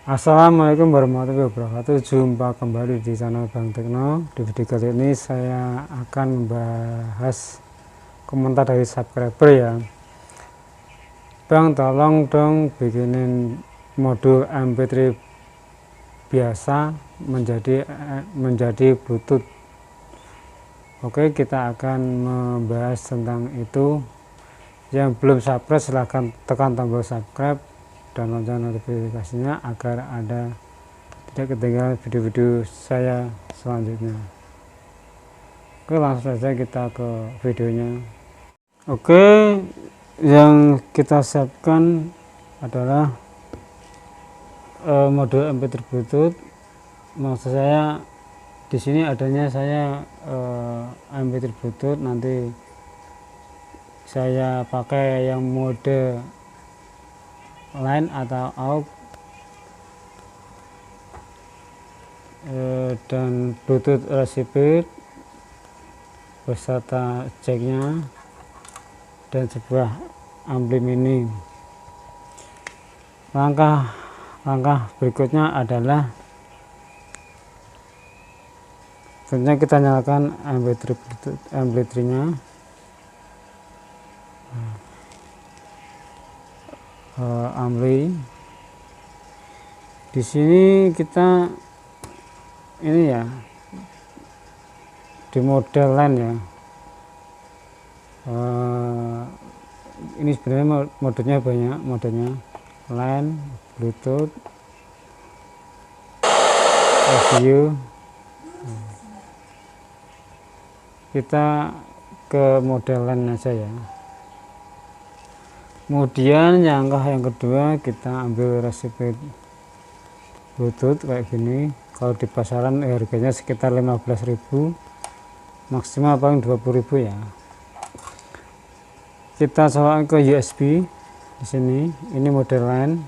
Assalamualaikum warahmatullahi wabarakatuh. Jumpa kembali di channel Bang Tekno. Di video kali ini saya akan membahas komentar dari subscriber ya. Bang, tolong dong bikinin modul MP3 biasa menjadi Bluetooth. Oke, kita akan membahas tentang itu. Yang belum subscribe silahkan tekan tombol subscribe dan lonceng notifikasinya agar Anda tidak ketinggalan video-video saya selanjutnya. Oke, langsung saja kita ke videonya. Oke, yang kita siapkan adalah modul MP3 Bluetooth. Maksud saya di sini adanya saya MP3 Bluetooth, nanti saya pakai yang mode line atau AUX dan Bluetooth receiver beserta jacknya dan sebuah ampli mini. Langkah berikutnya adalah tentunya kita nyalakan MP3 nya, ampli. Di sini kita ini ya di model line ya. Ini sebenarnya modenya banyak, modenya line, Bluetooth, audio. Kita ke model line aja ya. Kemudian yang kedua kita ambil receiver Bluetooth kayak gini. Kalau di pasaran harganya sekitar 15.000, maksimal paling 20.000 ya. Kita colokkan ke USB di sini. Ini model line,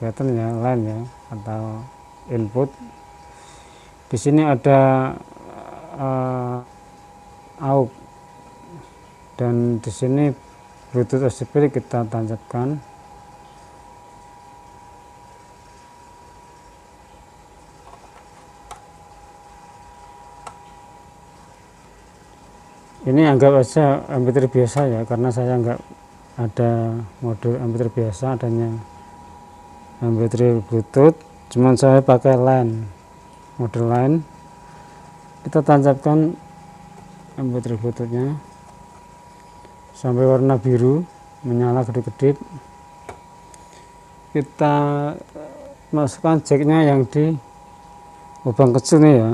kelihatan ya, line ya atau input. Di sini ada AUX dan di sini Bluetooth receiver kita tancapkan. Ini anggap aja MP3 biasa ya, karena saya nggak ada modul MP3 biasa, adanya MP3 Bluetooth, cuman saya pakai line, model line. Kita tancapkan MP3 Bluetoothnya sampai warna biru menyala kedip-kedip. Kita masukkan jacknya yang di lubang kecil nih ya.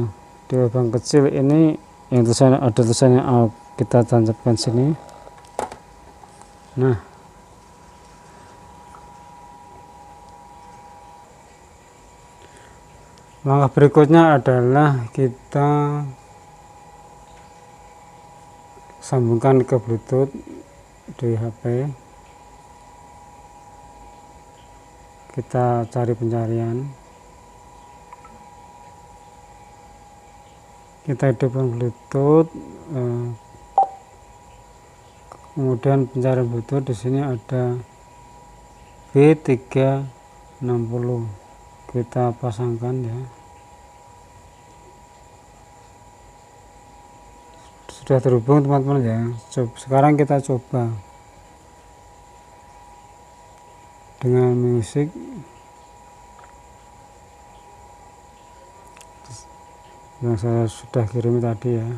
Di lubang kecil ini yang tulisannya, ada tulisannya AUX, kita tancapkan sini. Nah, langkah berikutnya adalah kita sambungkan ke Bluetooth di HP. Kita cari pencarian, kita hidupkan Bluetooth, kemudian pencarian Bluetooth. Di sini ada B360, kita pasangkan ya. Sudah terhubung teman-teman ya. Sekarang kita coba dengan musik. Yang saya sudah kirim tadi ya.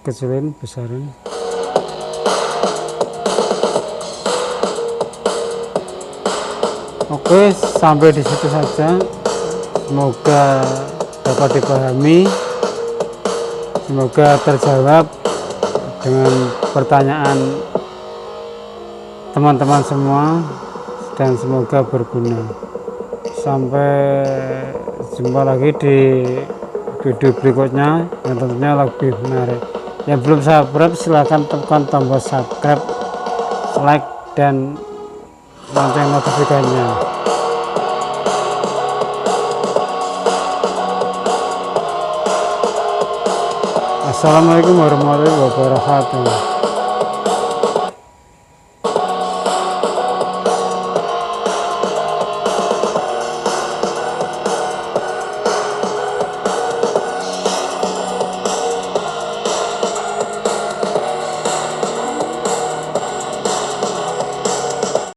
Kecilin, besarin. Oke, sampai di situ saja. Semoga dapat dipahami, semoga terjawab dengan pertanyaan teman-teman semua, dan semoga berguna. Sampai jumpa lagi di video berikutnya yang tentunya lebih menarik. Yang belum subscribe silahkan tekan tombol subscribe, like, dan lonceng notifikasinya. Assalamualaikum warahmatullahi wabarakatuh.